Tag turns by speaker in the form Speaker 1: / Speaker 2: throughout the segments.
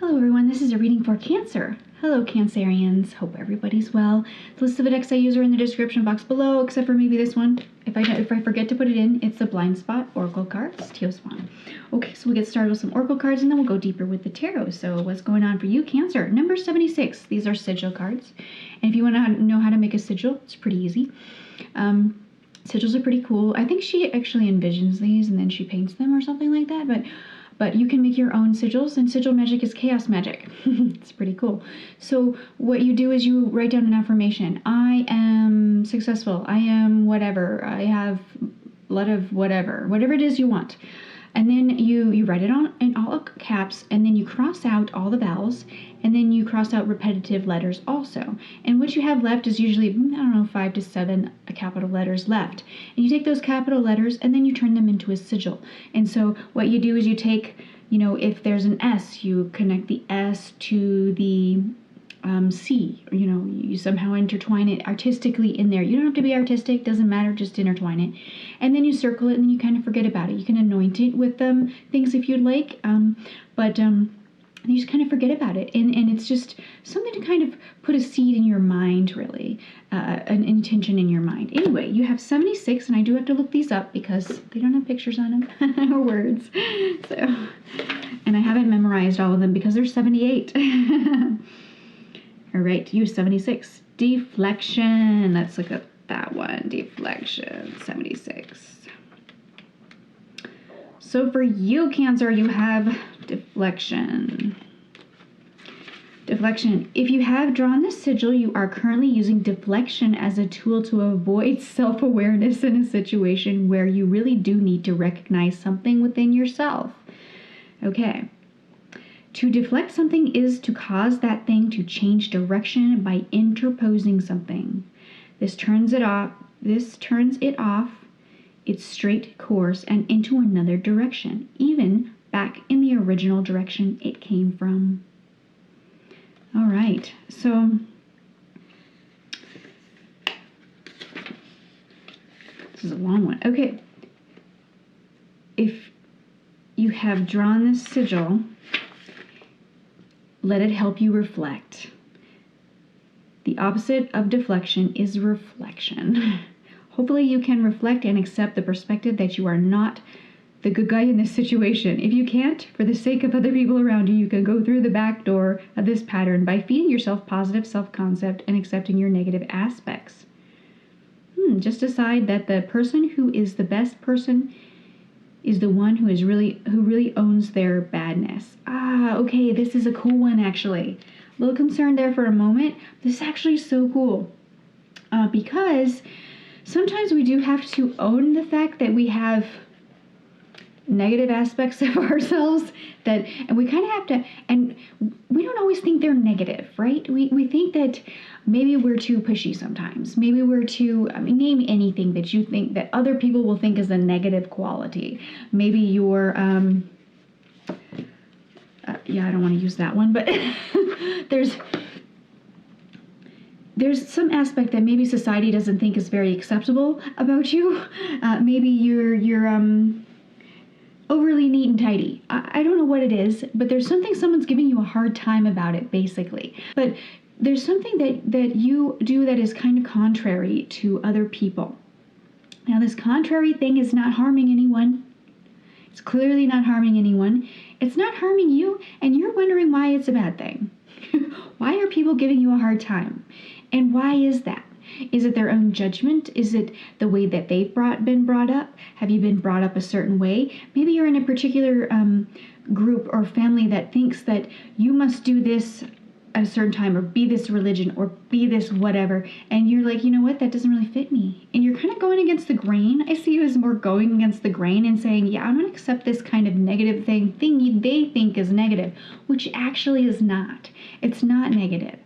Speaker 1: Hello everyone, this is a reading for Cancer. Hello Cancerians, hope everybody's well. The list of the decks I use are in the description box below, except for maybe this one. If I forget to put it in, it's the Blind Spot Oracle cards, Teal Swan. Okay, so we'll get started with some Oracle cards and then we'll go deeper with the tarot. So what's going on for you, Cancer? Number 76, these are sigil cards. And if you want to know how to make a sigil, it's pretty easy. Sigils are pretty cool. I think she actually envisions these and then she paints them or something like that, but you can make your own sigils, and sigil magic is chaos magic. It's pretty cool. So what you do is you write down an affirmation. I am successful. I am whatever. I have a lot of whatever it is you want. And then you write it on in all caps, and then you cross out all the vowels, and then you cross out repetitive letters also. And what you have left is usually, 5 to 7 capital letters left. And you take those capital letters and then you turn them into a sigil. And so what you do is you take, if there's an S, you connect the S to the C, you somehow intertwine it artistically in there. You don't have to be artistic, doesn't matter, just intertwine it. And then you circle it and then you kind of forget about it. You can anoint it with things if you'd like, but you just kind of forget about it. And it's just something to kind of put a seed in your mind, really, an intention in your mind. Anyway, you have 76, and I do have to look these up because they don't have pictures on them or words. So, and I haven't memorized all of them because there's 78. All right, you 76. Deflection. Let's look up that one. Deflection, 76. So for you, Cancer, you have deflection. Deflection. If you have drawn the sigil, you are currently using deflection as a tool to avoid self-awareness in a situation where you really do need to recognize something within yourself. Okay. To deflect something is to cause that thing to change direction by interposing something. This turns it off its straight course and into another direction, even back in the original direction it came from. All right, so this is a long one. Okay, if you have drawn this sigil, let it help you reflect. The opposite of deflection is reflection. Hopefully you can reflect and accept the perspective that you are not the good guy in this situation. If you can't, for the sake of other people around you, you can go through the back door of this pattern by feeding yourself positive self-concept and accepting your negative aspects. Just decide that the person who is the best person is the one who really owns their badness. Okay, this is a cool one actually. A little concerned there for a moment. This is actually so cool because sometimes we do have to own the fact that we have negative aspects of ourselves and we kind of have to, and we don't always think they're negative, right? We think that maybe we're too pushy sometimes. Maybe we're too, name anything that you think that other people will think is a negative quality. Maybe you're, I don't want to use that one, but there's some aspect that maybe society doesn't think is very acceptable about you. Maybe you're overly neat and tidy. I don't know what it is, but there's something someone's giving you a hard time about it, basically. But there's something that you do that is kind of contrary to other people. Now, this contrary thing is not harming anyone. It's clearly not harming anyone. It's not harming you, and you're wondering why it's a bad thing. Why are people giving you a hard time? And why is that? Is it their own judgment? Is it the way that they've been brought up? Have you been brought up a certain way? Maybe you're in a particular group or family that thinks that you must do this at a certain time, or be this religion, or be this whatever, and you're like, you know what, that doesn't really fit me. And you're kind of going against the grain. I see you as more going against the grain and saying, yeah, I'm going to accept this kind of negative thing they think is negative, which actually is not. It's not negative.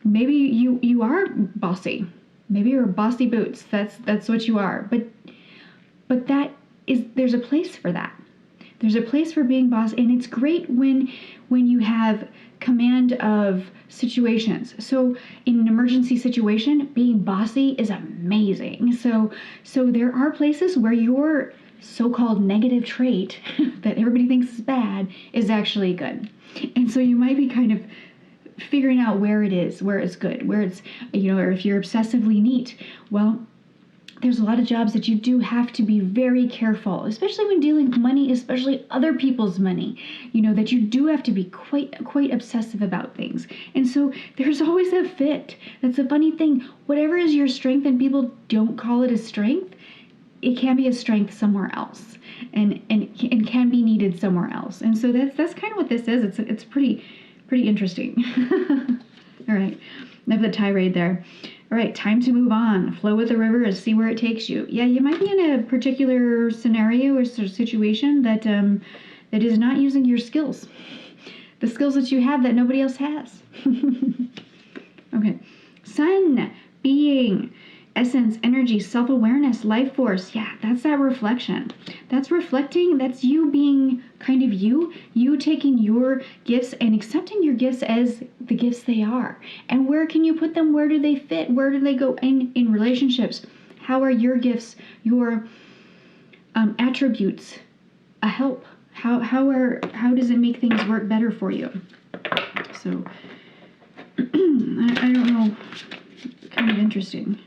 Speaker 1: Maybe you are bossy. Maybe you're bossy boots. That's what you are. But there's a place for that. There's a place for being boss, and it's great when you have command of situations. So in an emergency situation, being bossy is amazing. So there are places where you're so-called negative trait that everybody thinks is bad is actually good. And so you might be kind of figuring out where it is, where it's good, where it's, or if you're obsessively neat, well, there's a lot of jobs that you do have to be very careful, especially when dealing with money, especially other people's money, that you do have to be quite obsessive about things. And so there's always a fit. That's a funny thing. Whatever is your strength and people don't call it a strength, it can be a strength somewhere else and can be needed somewhere else. And so that's kind of what this is. It's pretty interesting. All right. Enough of the tirade there. All right, time to move on. Flow with the river and see where it takes you. Yeah, you might be in a particular scenario or sort of situation that is not using your skills. The skills that you have that nobody else has. Okay. Sun, being, essence, energy, self-awareness, life force. Yeah, that's that reflection. That's reflecting. That's you being kind of you taking your gifts and accepting your gifts as the gifts they are. And where can you put them? Where do they fit? Where do they go in relationships? How are your gifts, your attributes a help? How does it make things work better for you? So I don't know. Kind of interesting.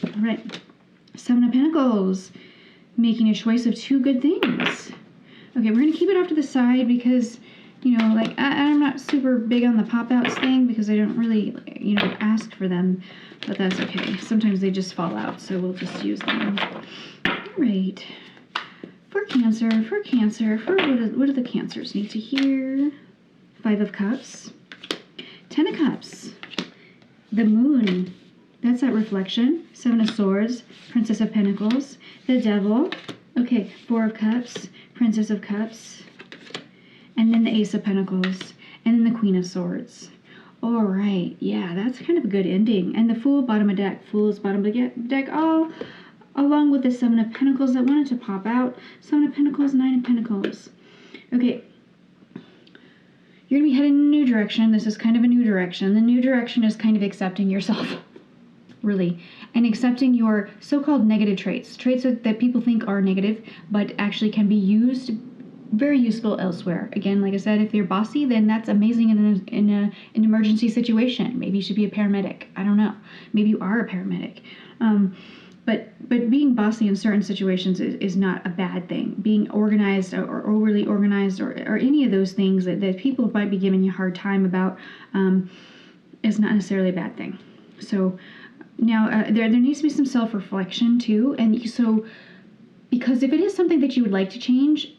Speaker 1: All right, Seven of Pentacles, making a choice of two good things. Okay, we're going to keep it off to the side because, I'm not super big on the pop-outs thing because I don't really, ask for them, but that's okay. Sometimes they just fall out, so we'll just use them. All right, for Cancer, what do the Cancers need to hear? Five of Cups, Ten of Cups, the Moon. That's that reflection. Seven of Swords, Princess of Pentacles, the Devil. Okay, Four of Cups, Princess of Cups, and then the Ace of Pentacles, and then the Queen of Swords. All right, yeah, that's kind of a good ending. And the Fool, bottom of deck. Fool's bottom of the deck, all along with the Seven of Pentacles that wanted to pop out. Seven of Pentacles, Nine of Pentacles. Okay, you're going to be heading in a new direction. This is kind of a new direction. The new direction is kind of accepting yourself. Really, and accepting your so-called negative traits that people think are negative, but actually can be used, very useful elsewhere. Again, like I said, if you're bossy, then that's amazing in an emergency situation. Maybe you should be a paramedic. I don't know. Maybe you are a paramedic. But being bossy in certain situations is not a bad thing. Being organized or overly organized or any of those things that people might be giving you a hard time about is not necessarily a bad thing. So. Now, there needs to be some self-reflection, too. And so, because if it is something that you would like to change,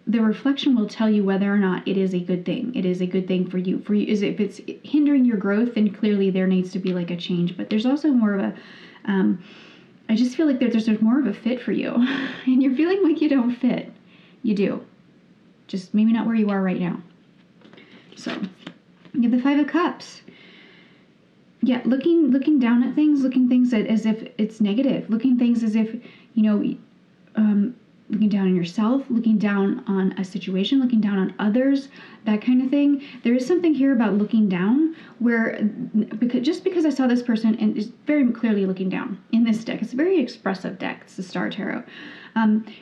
Speaker 1: the reflection will tell you whether or not it is a good thing. It is a good thing for you. If it's hindering your growth, then clearly there needs to be like a change. But there's also more of a, I just feel like there's more of a fit for you. And you're feeling like you don't fit. You do. Just maybe not where you are right now. So, you have the Five of Cups. Yeah, looking down at things, looking things as if it's negative, looking things as if, looking down on yourself, looking down on a situation, looking down on others, that kind of thing. There is something here about looking down where, because I saw this person and is very clearly looking down in this deck. It's a very expressive deck. It's the Star Tarot.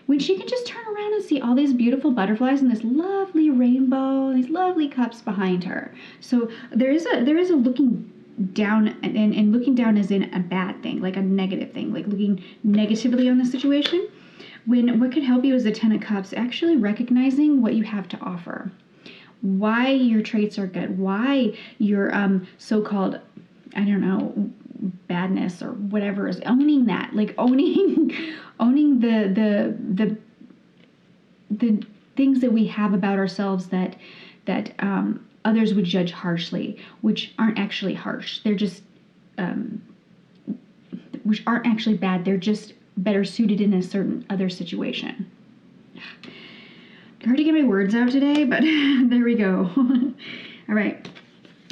Speaker 1: When she can just turn around and see all these beautiful butterflies and this lovely rainbow, these lovely cups behind her. So there is a looking down and looking down as in a bad thing, like a negative thing, like looking negatively on the situation, when what could help you is the Ten of Cups, actually recognizing what you have to offer, why your traits are good, why your so-called, I don't know, badness or whatever is owning that, like owning the things that we have about ourselves that others would judge harshly, which aren't actually harsh. They're just, which aren't actually bad. They're just better suited in a certain other situation. Hard to get my words out today, but there we go. All right.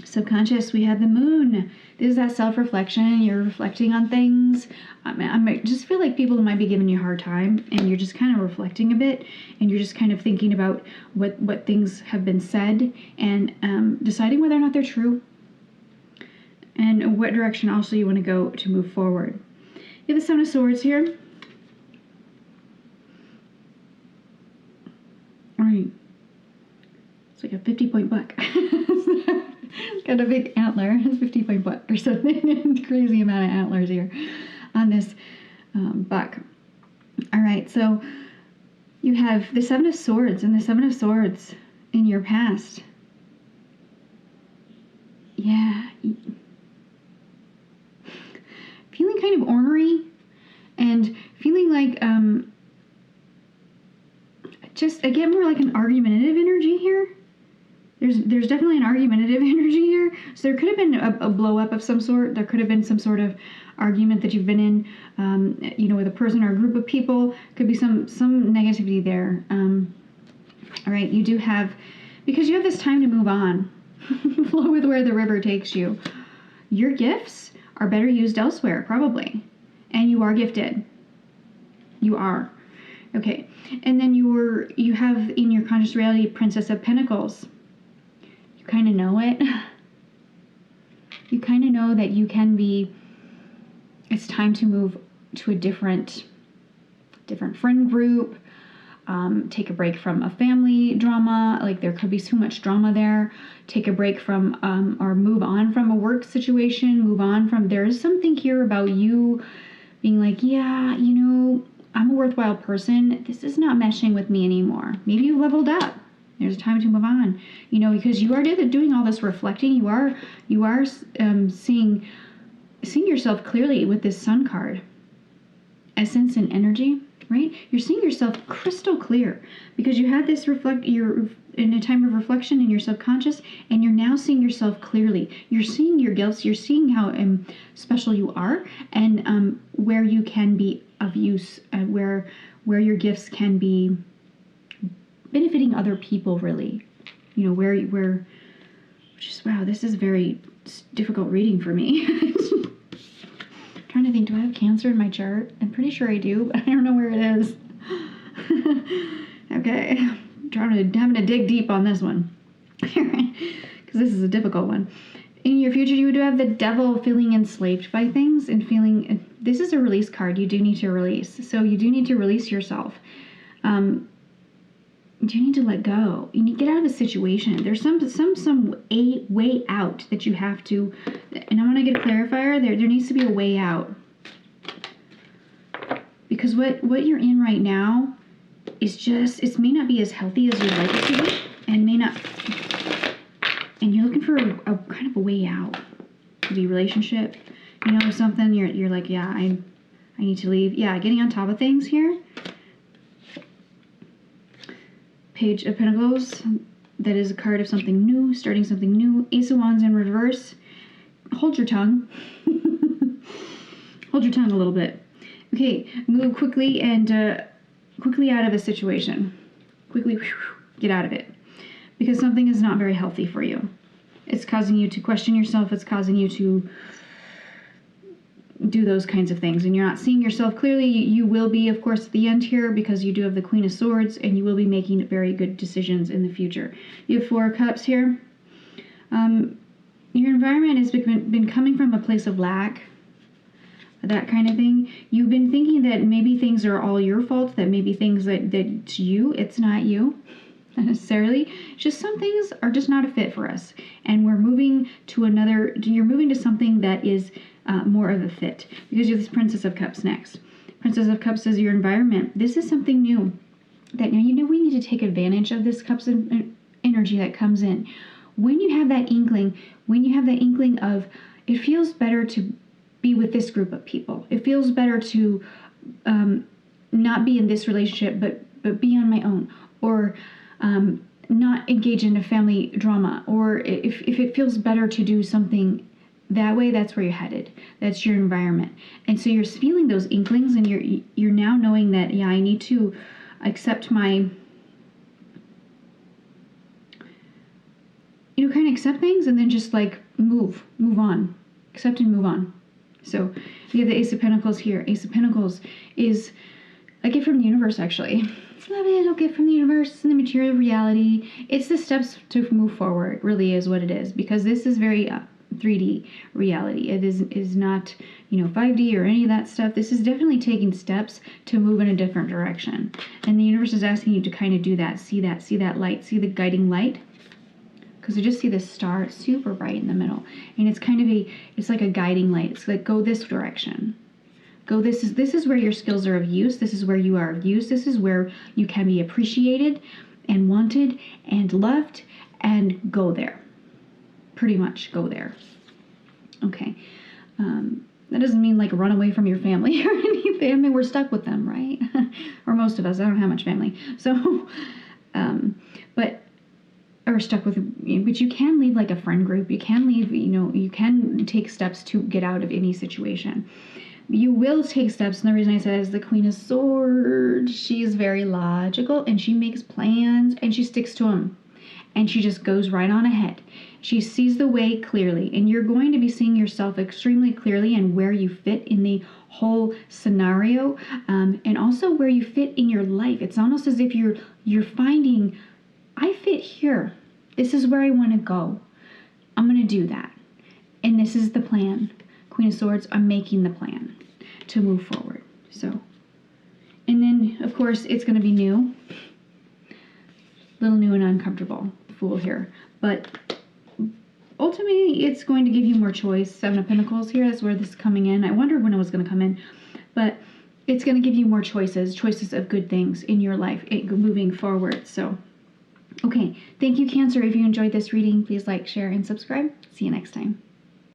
Speaker 1: Subconscious, we have the Moon. This is that self-reflection. You're reflecting on things. I just feel like people might be giving you a hard time, and you're just kind of reflecting a bit, and you're just kind of thinking about what things have been said, and deciding whether or not they're true, and what direction also you want to go to move forward. You have the Seven of Swords here. All right. It's like a 50-point buck. It's got a big antler. It's 50-point buck or something. Crazy amount of antlers here on this buck. All right, so you have the Seven of Swords and the Seven of Swords in your past. Yeah. Feeling kind of ornery and feeling like just, I get more like an argumentative energy here. There's definitely an argumentative energy here. So there could have been a blow up of some sort. There could have been some sort of argument that you've been in, with a person or a group of people. Could be some negativity there. All right, you do have, because you have this time to move on, flow with where the river takes you. Your gifts are better used elsewhere, probably. And you are gifted. You are. Okay, and then you have in your conscious reality Princess of Pentacles. You kind of know it. You kind of know that you can be, it's time to move to a different friend group, take a break from a family drama, like there could be so much drama there, take a break from, or move on from a work situation, move on from, there is something here about you being like, yeah, I'm a worthwhile person. This is not meshing with me anymore. Maybe you leveled up. There's a time to move on. Because you are doing all this reflecting. You are seeing yourself clearly with this Sun card. Essence and energy, right? You're seeing yourself crystal clear because you had this you're in a time of reflection in your subconscious, and you're now seeing yourself clearly. You're seeing your gifts. You're seeing how special you are, and where you can be of use, where your gifts can be benefiting other people. Really, where. Just wow, this is very difficult reading for me. Trying to think, do I have Cancer in my chart? I'm pretty sure I do, but I don't know where it is. Okay, having to dig deep on this one, because this is a difficult one. In your future, you do have the Devil, feeling enslaved by things and feeling. This is a release card. You do need to release, so you do need to release yourself. You do need to let go. You need to get out of a situation. There's some a way out that you have to, and I want to get a clarifier. There needs to be a way out. Because what you're in right now is just, it may not be as healthy as you'd like it to be, and may not, and you're looking for a kind of a way out. Could be relationship, something you're like, yeah, I need to leave. Yeah, getting on top of things here. Page of Pentacles, that is a card of something new, starting something new. Ace of Wands in reverse. Hold your tongue. Hold your tongue a little bit. Okay, move quickly and quickly out of a situation. Quickly get out of it. Because something is not very healthy for you. It's causing you to question yourself. It's causing you to do those kinds of things, and you're not seeing yourself clearly. You will be, of course, at the end here, because you do have the Queen of Swords, and you will be making very good decisions in the future. You have Four of Cups here. Your environment has been coming from a place of lack, that kind of thing. You've been thinking that maybe things are all your fault, that maybe things that it's you, it's not you, not necessarily. Just some things are just not a fit for us, and we're moving to you're moving to something that is more of a fit, because you have this Princess of Cups next. Princess of Cups is your environment. This is something new that now we need to take advantage of this Cups energy that comes in. When you have that inkling of, it feels better to be with this group of people. It feels better to not be in this relationship, but be on my own, or not engage in a family drama, or if it feels better to do something that way, that's where you're headed. That's your environment. And so you're feeling those inklings, and you're now knowing that, yeah, I need to accept my, kind of accept things, and then just like move on. Accept and move on. So you have the Ace of Pentacles here. Ace of Pentacles is a gift from the universe, actually. It's not a little gift from the universe. It's in the material reality. It's the steps to move forward, really is what it is. Because this is very 3D reality. It is not, 5D or any of that stuff. This is definitely taking steps to move in a different direction. And the universe is asking you to kind of do that, see that light, see the guiding light. Because I just see this star, it's super bright in the middle. And it's kind of it's like a guiding light. It's like, go this direction. Go, this is where your skills are of use. This is where you are of use. This is where you can be appreciated and wanted and loved, and go there. Pretty much go there. Okay. That doesn't mean like run away from your family or anything. I mean, we're stuck with them, right? Or most of us. I don't have much family. So, or stuck with, but you can leave like a friend group. You can leave, you can take steps to get out of any situation. You will take steps, and the reason I said is the Queen of Swords. She is very logical, and she makes plans, and she sticks to them. And she just goes right on ahead. She sees the way clearly, and you're going to be seeing yourself extremely clearly and where you fit in the whole scenario, and also where you fit in your life. It's almost as if you're finding, I fit here. This is where I want to go. I'm going to do that. And this is the plan. Queen of Swords, I'm making the plan to move forward. So, and then, of course, it's going to be new. Little new and uncomfortable. Fool here. But ultimately, it's going to give you more choice. Seven of Pentacles here. That's where this is coming in. I wondered when it was going to come in. But it's going to give you more choices of good things in your life moving forward. So, okay. Thank you, Cancer. If you enjoyed this reading, please like, share, and subscribe. See you next time.